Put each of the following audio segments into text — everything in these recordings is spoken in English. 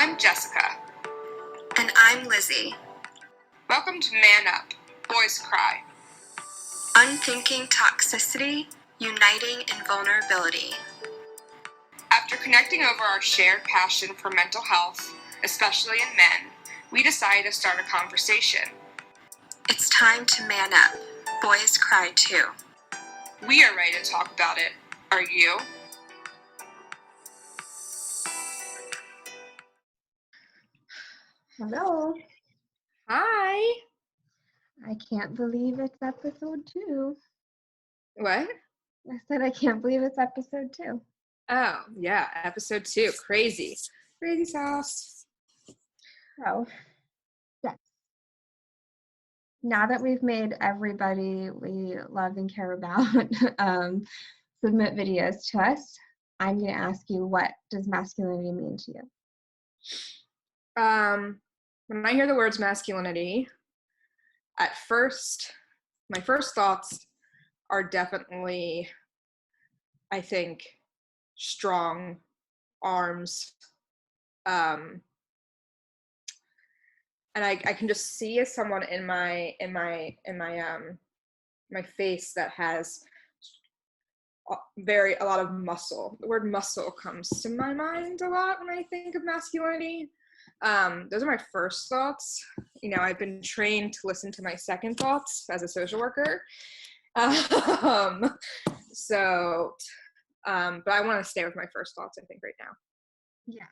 I'm Jessica. And I'm Lizzy. Welcome to Man Up, Boys Cry. Unthinking toxicity, uniting in vulnerability. After connecting over our shared passion for mental health, especially in men, we decided to start a conversation. It's time to man up. Boys cry too. We are ready to talk about it. Are you? Hello. Hi. I can't believe it's episode 2. What? I said I can't believe it's episode 2. Oh, yeah, episode 2. Crazy. Crazy sauce. So, yes. Now that we've made everybody we love and care about submit videos to us, I'm going to ask you, what does masculinity mean to you? When I hear the words masculinity, at first, my first thoughts are definitely, I think, strong arms, and I can just see as someone in my face that has a lot of muscle. The word muscle comes to my mind a lot when I think of masculinity. Those are my first thoughts. You know, I've been trained to listen to my second thoughts as a social worker. But I want to stay with my first thoughts, I think, right now. Yeah.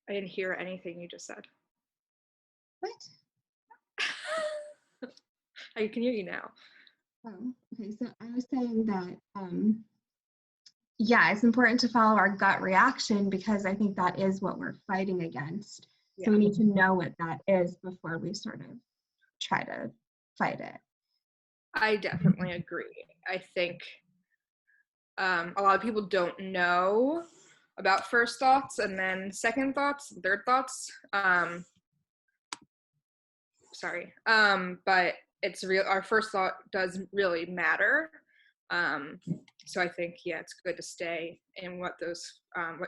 I didn't hear anything you just said. What? I can hear you now. Oh, okay. So I was saying that, yeah, it's important to follow our gut reaction, because I think that is what we're fighting against. Yeah. So we need to know what that is before we sort of try to fight it. I definitely agree. I think a lot of people don't know about first thoughts and then second thoughts, third thoughts. But it's real. Our first thought does really matter. So I think, yeah, it's good to stay in what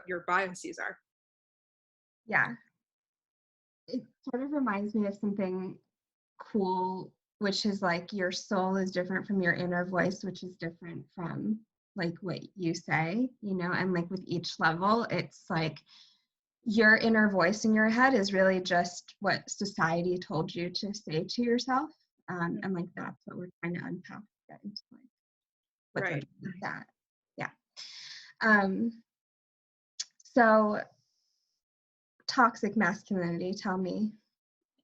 your biases are. Yeah. It sort of reminds me of something cool, which is like your soul is different from your inner voice, which is different from like what you say, you know, and like with each level, it's like your inner voice in your head is really just what society told you to say to yourself. And like that's what we're trying to unpack, get into like what's Right. with that. Yeah. So toxic masculinity, tell me.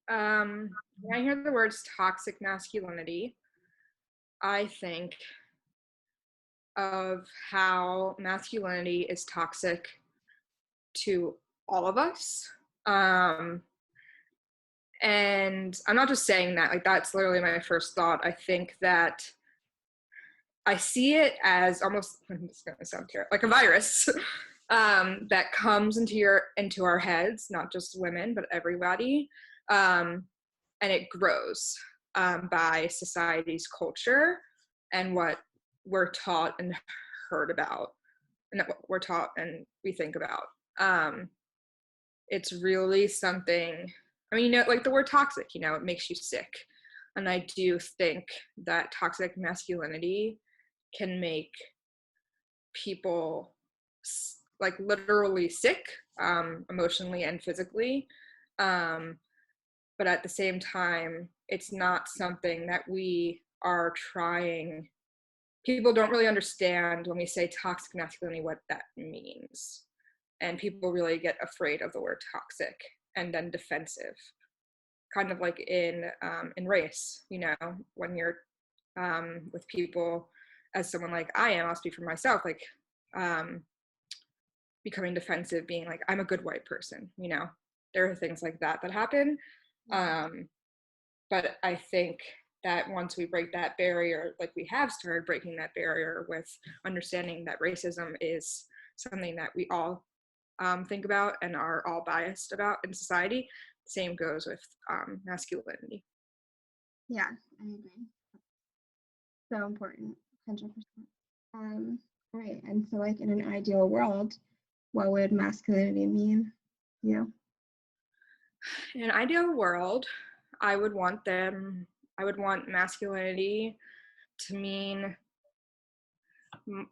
When I hear the words toxic masculinity, I think of how masculinity is toxic to all of us. And I'm not just saying that, like that's literally my first thought. I think that I see it as almost, it's gonna sound terrible, like a virus that comes into our heads, not just women, but everybody. And it grows by society's culture and what we're taught and heard about, and what we're taught and we think about. It's really something, I mean, you know, like the word toxic, you know, it makes you sick. And I do think that toxic masculinity can make people like literally sick, emotionally and physically. But at the same time, it's not something that we are trying. People don't really understand when we say toxic masculinity what that means. And people really get afraid of the word toxic and then defensive, kind of like in race, you know, when you're with people, as someone like I am, I'll speak for myself, like becoming defensive, being like, I'm a good white person, you know, there are things like that happen. But I think that once we break that barrier, like we have started breaking that barrier with understanding that racism is something that we all think about and are all biased about in society, same goes with masculinity. Yeah, I agree. So important, 100%. All right, and so like in an ideal world, what would masculinity mean to you? In an ideal world, I would want masculinity to mean, I'm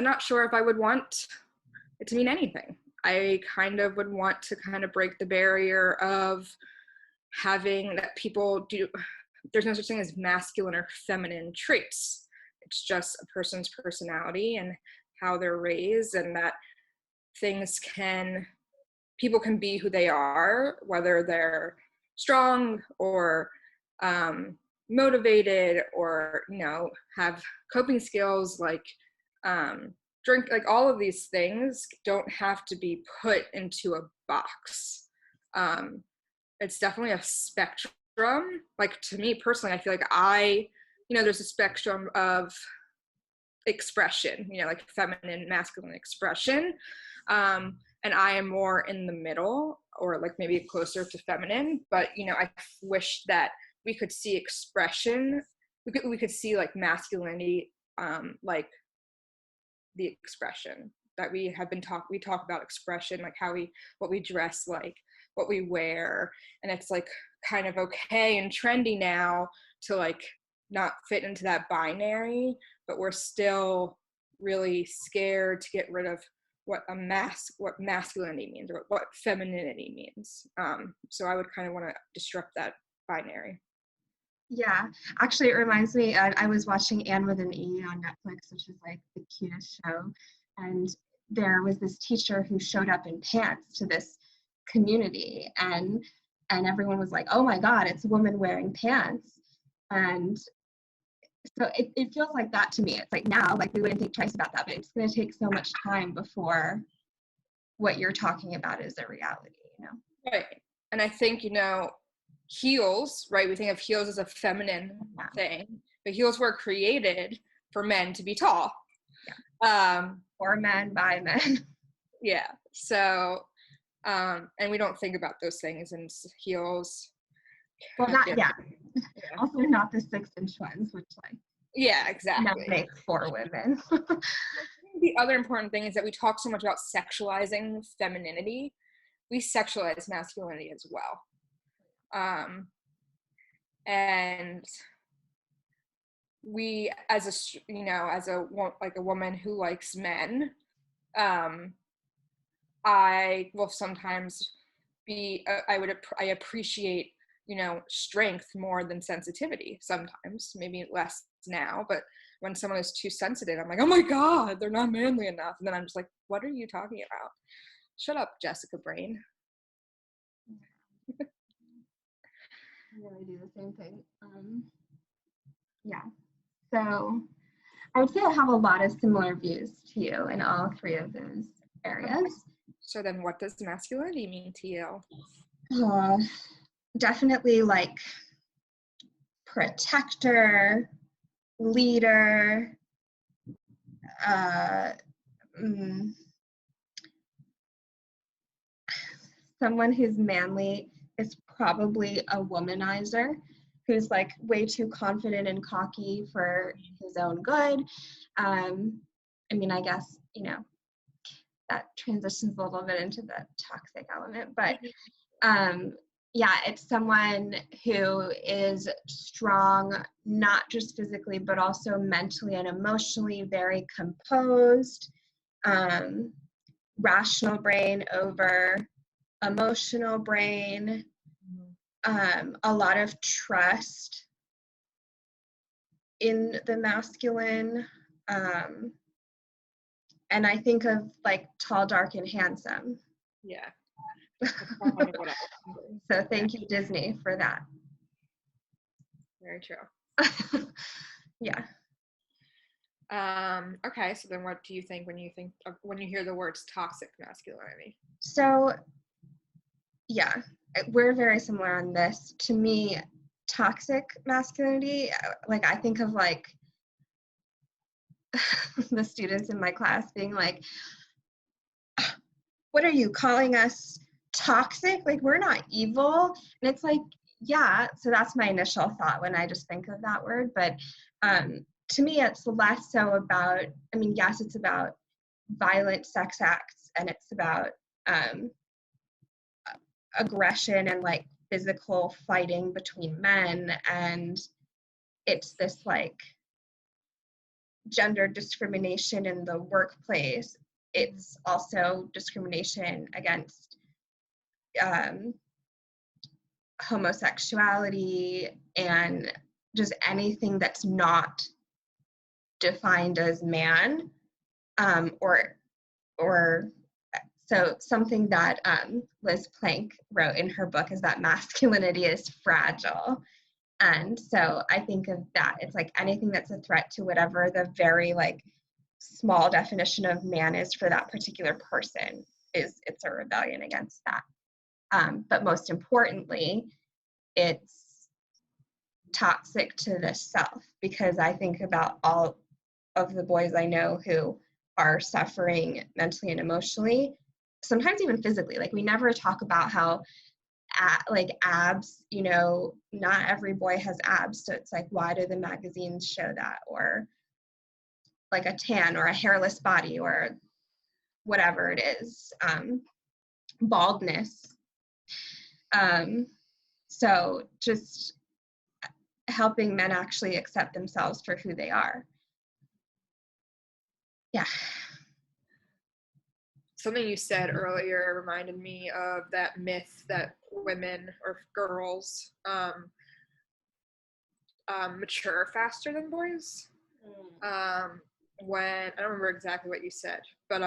not sure if I would want it to mean anything. I kind of would want to kind of break the barrier of having that people do, there's no such thing as masculine or feminine traits. It's just a person's personality and how they're raised, and that people can be who they are, whether they're strong or motivated, or have coping skills, like drink, like all of these things don't have to be put into a box. It's definitely a spectrum. Like, to me personally, I feel like there's a spectrum of expression, like feminine, masculine expression. And I am more in the middle, or like maybe closer to feminine. But I wish that we could see expression. We could see like masculinity, like the expression that we talk about expression, like what we dress like, what we wear, and it's like kind of okay and trendy now to like not fit into that binary, but we're still really scared to get rid of what masculinity means, or what femininity means. So I would kind of want to disrupt that binary. Yeah, actually, it reminds me, I was watching Anne with an E on Netflix, which is like the cutest show. And there was this teacher who showed up in pants to this community, and everyone was like, oh my God, it's a woman wearing pants. And so it feels like that to me. It's like now, like we wouldn't think twice about that, but it's going to take so much time before what you're talking about is a reality, Right. And I think, heels, right? We think of heels as a feminine thing, but heels were created for men to be tall. Yeah. For men, by men. Yeah. So, and we don't think about those things, and heels. Well, also not the 6-inch ones, which like. Yeah, exactly. Make for women. The other important thing is that we talk so much about sexualizing femininity. We sexualize masculinity as well. And we, as a woman who likes men, I will sometimes I appreciate, strength more than sensitivity sometimes, maybe less now, but when someone is too sensitive, I'm like, oh my God, they're not manly enough. And then I'm just like, what are you talking about? Shut up, Jessica Brain. I really do the same thing. Yeah. So I would say I have a lot of similar views to you in all 3 of those areas. So then what does masculinity mean to you? Definitely like protector, leader, someone who's manly is probably a womanizer, who's like way too confident and cocky for his own good. I guess, that transitions a little bit into the toxic element, but it's someone who is strong, not just physically, but also mentally and emotionally, very composed, rational brain over emotional brain, a lot of trust in the masculine, and I think of like tall, dark, and handsome. Yeah. So thank you, Disney, for that. Very true. Yeah. Okay, so then what do you think when you hear the words toxic masculinity? So yeah, we're very similar on this. To me, toxic masculinity, like I think of like the students in my class being like, what are you calling us toxic? Like, we're not evil. And it's like, yeah, so that's my initial thought when I just think of that word. But to me, it's less so about, I mean, yes, it's about violent sex acts, and it's about aggression and like physical fighting between men, and it's this like gender discrimination in the workplace. It's also discrimination against homosexuality and just anything that's not defined as man, or so something that Liz Plank wrote in her book is that masculinity is fragile. And so I think of that, it's like anything that's a threat to whatever the very like small definition of man is for that particular person, it's a rebellion against that. But most importantly, it's toxic to the self, because I think about all of the boys I know who are suffering mentally and emotionally, sometimes even physically. Like we never talk about how like abs, you know, not every boy has abs, so it's like, why do the magazines show that? Or like a tan or a hairless body or whatever it is, baldness. So just helping men actually accept themselves for who they are. Yeah. Something you said earlier reminded me of that myth that women or girls mature faster than boys. When I don't remember exactly what you said, but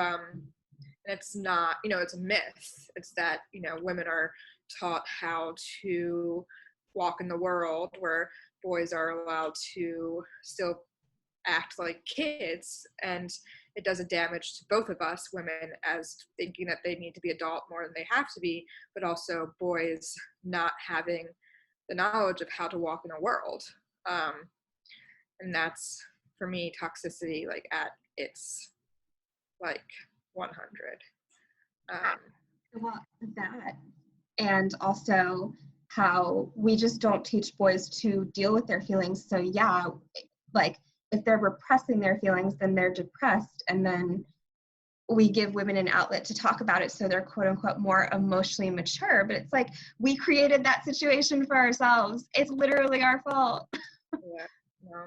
it's not, you know, it's a myth. It's that, you know, women are taught how to walk in the world, where boys are allowed to still act like kids, and it does a damage to both of us women, as thinking that they need to be adult more than they have to be, but also boys not having the knowledge of how to walk in a world. And that's, for me, toxicity like at its like 100. Well, that, and also how we just don't teach boys to deal with their feelings. So yeah, like if they're repressing their feelings, then they're depressed, and then we give women an outlet to talk about it, so they're quote unquote more emotionally mature. But it's like, we created that situation for ourselves. It's literally our fault. Yeah, no.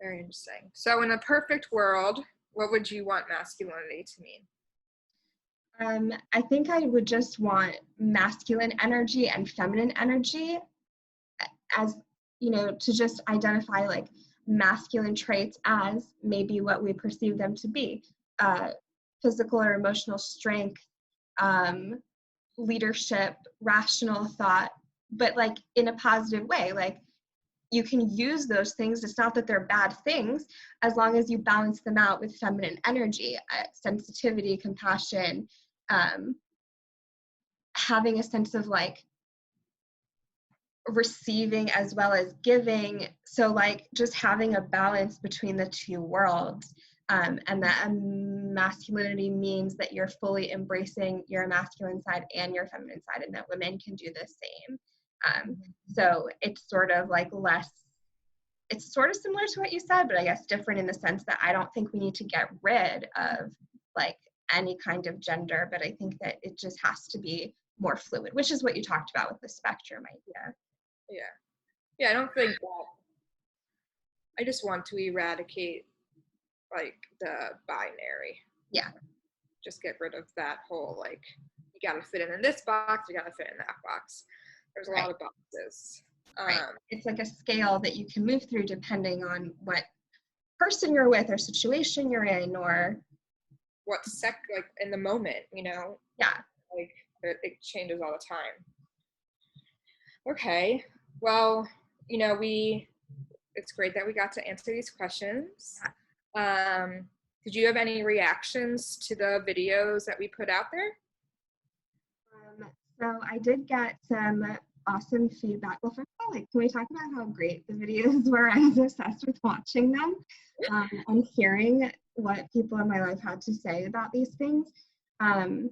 Very interesting. So in a perfect world, what would you want masculinity to mean? I think I would just want masculine energy and feminine energy, as, you know, to just identify like masculine traits as maybe what we perceive them to be, physical or emotional strength, leadership, rational thought, but like in a positive way. Like you can use those things. It's not that they're bad things, as long as you balance them out with feminine energy, sensitivity, compassion, having a sense of like receiving as well as giving. So like just having a balance between the two worlds, and that masculinity means that you're fully embracing your masculine side and your feminine side, and that women can do the same. So it's sort of like less, it's sort of similar to what you said, but I guess different in the sense that I don't think we need to get rid of like any kind of gender, but I think that it just has to be more fluid, which is what you talked about with the spectrum idea. Yeah, I don't think that, I just want to eradicate like the binary. Yeah. Just get rid of that whole like, you gotta fit in this box, you gotta fit in that box. There's a lot of boxes. Right. It's like a scale that you can move through depending on what person you're with or situation you're in, or what like in the moment, you know? Yeah. Like it changes all the time. Okay. Well, you know, it's great that we got to answer these questions. Did you have any reactions to the videos that we put out there? So I did get some awesome feedback. Well, first of all, like, can we talk about how great the videos were? I was obsessed with watching them, and hearing what people in my life had to say about these things. And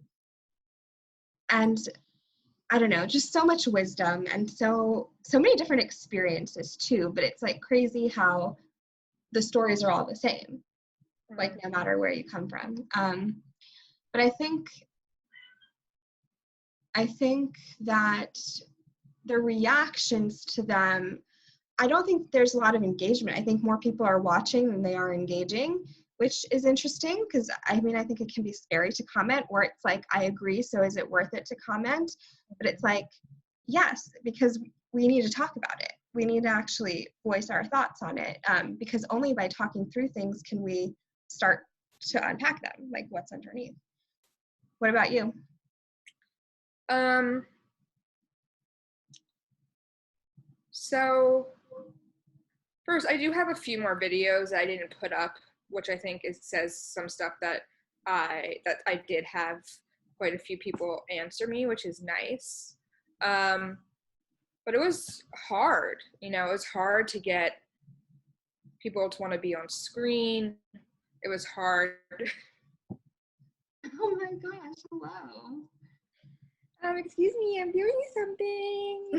I don't know, just so much wisdom and so many different experiences too. But it's like crazy how the stories are all the same, like no matter where you come from. But I think that the reactions to them, I don't think there's a lot of engagement. I think more people are watching than they are engaging, which is interesting because I mean, I think it can be scary to comment, or it's like, I agree, so is it worth it to comment? But it's like, yes, because we need to talk about it. We need to actually voice our thoughts on it, because only by talking through things can we start to unpack them, like what's underneath. What about you? So first, I do have a few more videos that I didn't put up, which I think says some stuff that I did have quite a few people answer me, which is nice. But it was hard, it was hard to get people to want to be on screen. It was hard. Oh my gosh, hello. Excuse me, I'm doing something.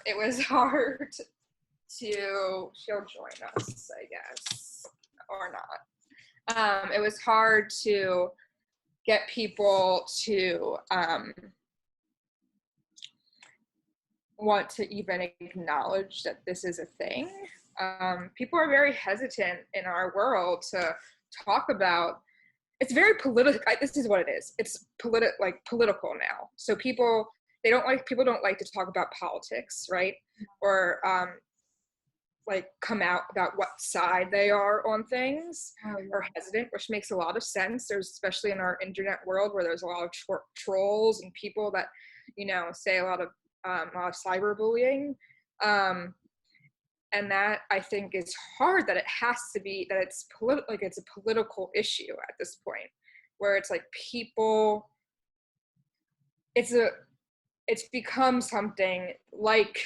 It was hard she'll join us, I guess, or not. It was hard to get people to want to even acknowledge that this is a thing. People are very hesitant in our world to talk about. It's very political. This is what it is. It's political now. So people don't like to talk about politics, right? Or come out about what side they are on things, or hesitant, which makes a lot of sense. There's, especially in our internet world where there's a lot of trolls and people that, say a lot of cyberbullying. And that, I think, is hard, that it has to be, that it's it's a political issue at this point, where it's like people, it's become something like,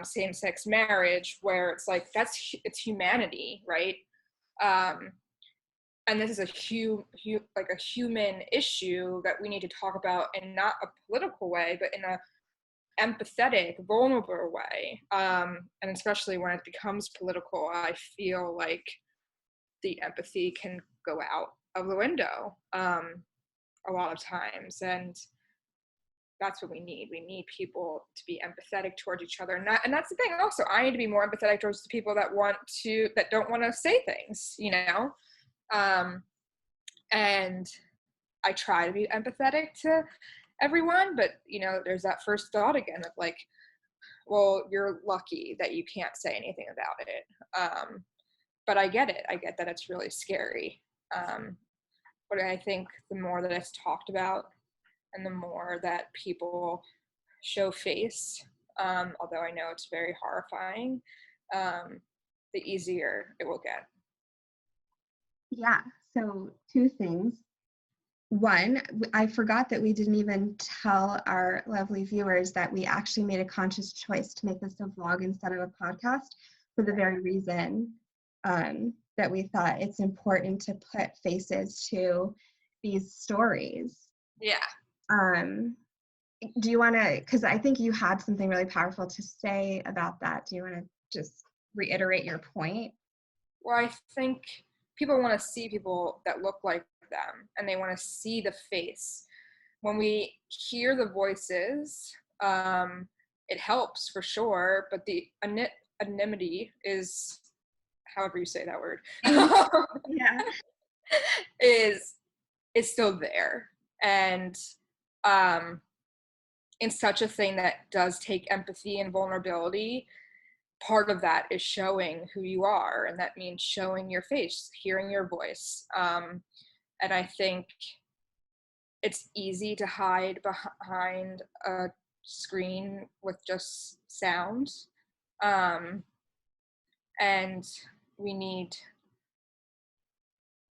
same-sex marriage, where it's like, it's humanity, right? And this is a human issue that we need to talk about in not a political way, but in a empathetic, vulnerable way. And especially when it becomes political, I feel like the empathy can go out of the window a lot of times. And that's what we need. We need people to be empathetic towards each other. And that's the thing also. I need to be more empathetic towards the people that don't want to say things, and I try to be empathetic to everyone, but there's that first thought again of like, well, you're lucky that you can't say anything about it. But I get it. I get that it's really scary. But I think the more that it's talked about and the more that people show face, although I know it's very horrifying, the easier it will get. Yeah, so 2 things. One, I forgot that we didn't even tell our lovely viewers that we actually made a conscious choice to make this a vlog instead of a podcast, for the very reason that we thought it's important to put faces to these stories. Yeah. Do you want to, because I think you had something really powerful to say about that. Do you want to just reiterate your point? Well, I think people want to see people that look like them, and they want to see the face. When we hear the voices, it helps for sure, but the anonymity is, however you say that word, Yeah, is still there. And in such a thing that does take empathy and vulnerability, part of that is showing who you are, and that means showing your face, hearing your voice. And I think it's easy to hide behind a screen with just sound. And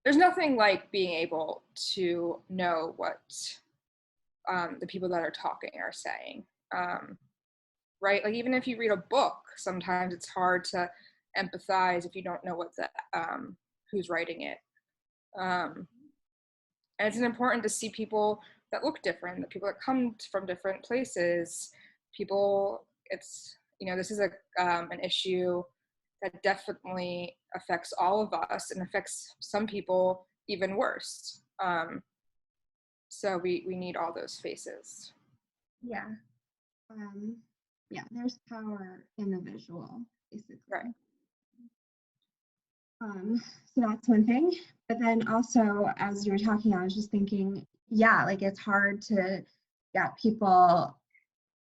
there's nothing like being able to know what the people that are talking are saying. Right? Like, even if you read a book, sometimes it's hard to empathize if you don't know who's writing it. And it's important to see people that look different, the people that come from different places. People, it's This is an issue that definitely affects all of us and affects some people even worse. So we need all those faces. Yeah. Yeah, there's power in the visual, basically. Right. So that's one thing. But then also, as you were talking, I was just thinking, yeah, like it's hard to get people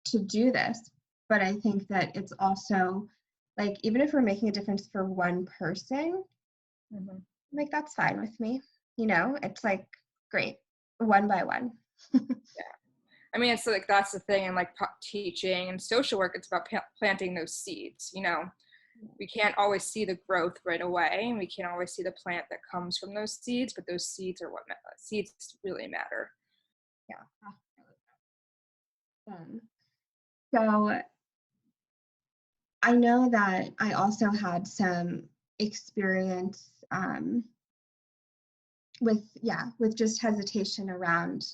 to do this. But I think that it's also like, even if we're making a difference for one person, Mm-hmm. like that's fine with me. It's like, great, one by one. Yeah. I mean, it's like, that's the thing in like teaching and social work, it's about planting those seeds. We can't always see the growth right away, and we can't always see the plant that comes from those seeds, but those seeds are what seeds really matter. Yeah. So I know that I also had some experience with just hesitation around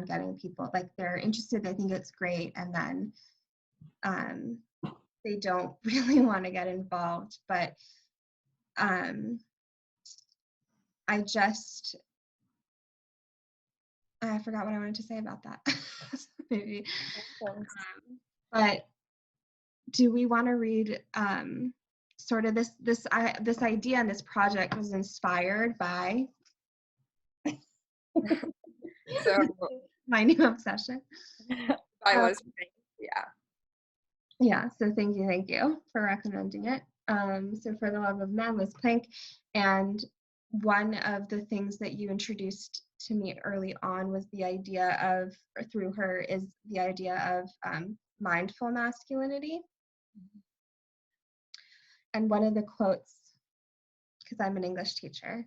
getting people, like, they're interested, they think it's great, and then they don't really want to get involved. But I forgot what I wanted to say about that. Maybe. But do we want to read sort of this idea, and this project was inspired by So my new obsession. I was, yeah. Yeah, so thank you for recommending it. So For the Love of Men was Plank, and one of the things that you introduced to me early on was the idea of, or through her, is the idea of mindful masculinity. And one of the quotes, because I'm an English teacher,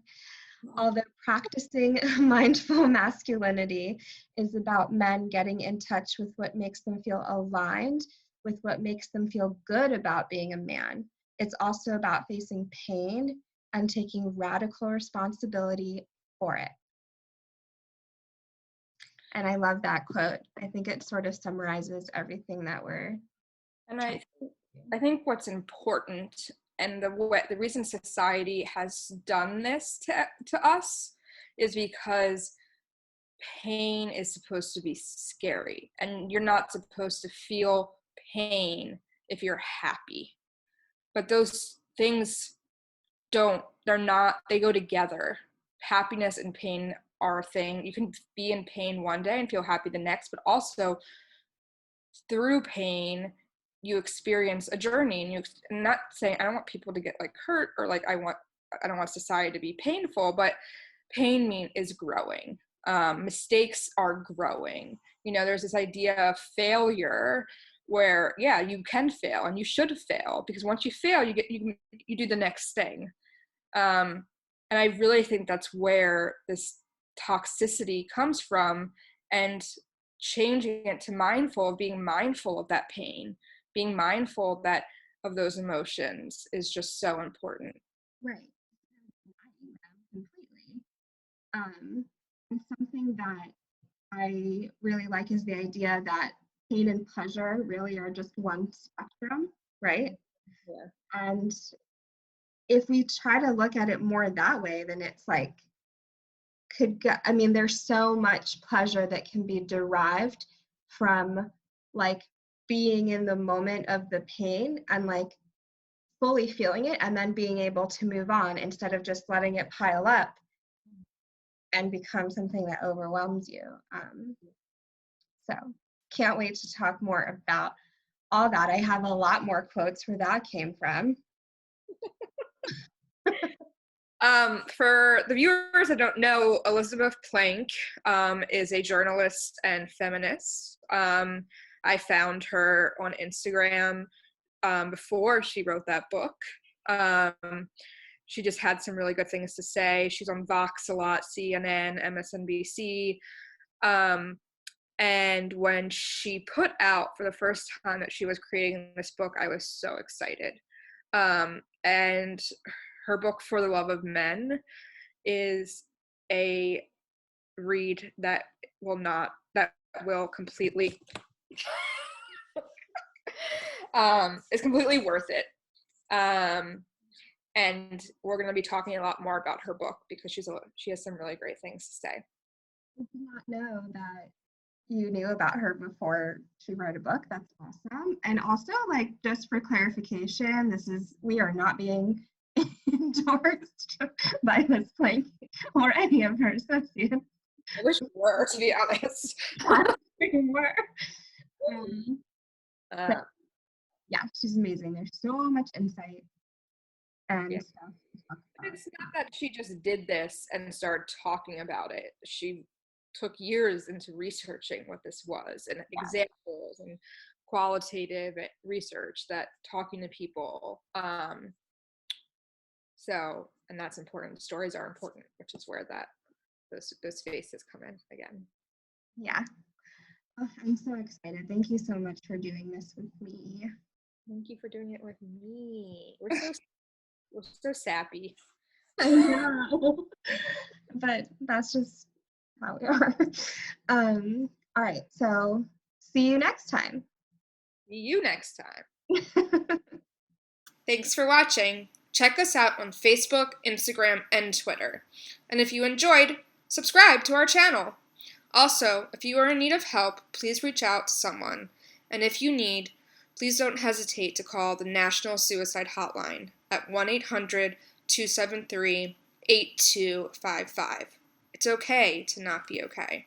although practicing mindful masculinity is about men getting in touch with what makes them feel aligned with what makes them feel good about being a man, it's also about facing pain and taking radical responsibility for it. And I love that quote. I think it sort of summarizes everything that we're. And I think what's important, and the reason society has done this to us, is because pain is supposed to be scary, and you're not supposed to feel pain if you're happy. But those things they go together. Happiness and pain are a thing. You can be in pain one day and feel happy the next, but also through pain you experience a journey. And I'm not saying I don't want people to get like hurt, or like I don't want society to be painful, but pain is growing. Mistakes are growing. There's this idea of failure where, yeah, you can fail and you should fail, because once you fail, you do the next thing. And I really think that's where this toxicity comes from, and changing it to being mindful of that pain, being mindful of those emotions is just so important. Right. Completely. And something that I really like is the idea that pain and pleasure really are just one spectrum, right? Yeah. And if we try to look at it more that way, then it's like, there's so much pleasure that can be derived from like being in the moment of the pain and like fully feeling it, and then being able to move on instead of just letting it pile up and become something that overwhelms you. So can't wait to talk more about all that. I have a lot more quotes where that came from. For the viewers that don't know, Elizabeth Plank is a journalist and feminist. I found her on Instagram before she wrote that book. She just had some really good things to say. She's on Vox a lot, CNN, MSNBC. And when she put out for the first time that she was creating this book, I was so excited. And her book, For the Love of Men, is a read that will completely It's completely worth it. And we're going to be talking a lot more about her book because she has some really great things to say. I did not know that you knew about her before she wrote a book. That's awesome. And also, like, just for clarification, we are not being endorsed by Miss Plank or any of her associates. I wish we were, to be honest. We were. Uh, Yeah, she's amazing. There's so much insight and Yeah. stuff to talk about. It's not that she just did this and started talking about it. She took years into researching what this was and examples and qualitative research that talking to people. And that's important. Stories are important, which is where those faces come in again. Yeah. Oh, I'm so excited. Thank you so much for doing this with me. Thank you for doing it with me. We're so sappy. I know. But that's just how we are. All right, so see you next time. See you next time. Thanks for watching. Check us out on Facebook, Instagram, and Twitter. And if you enjoyed, subscribe to our channel. Also, if you are in need of help, please reach out to someone. And if you need, please don't hesitate to call the National Suicide Hotline at 1-800-273-8255. It's okay to not be okay.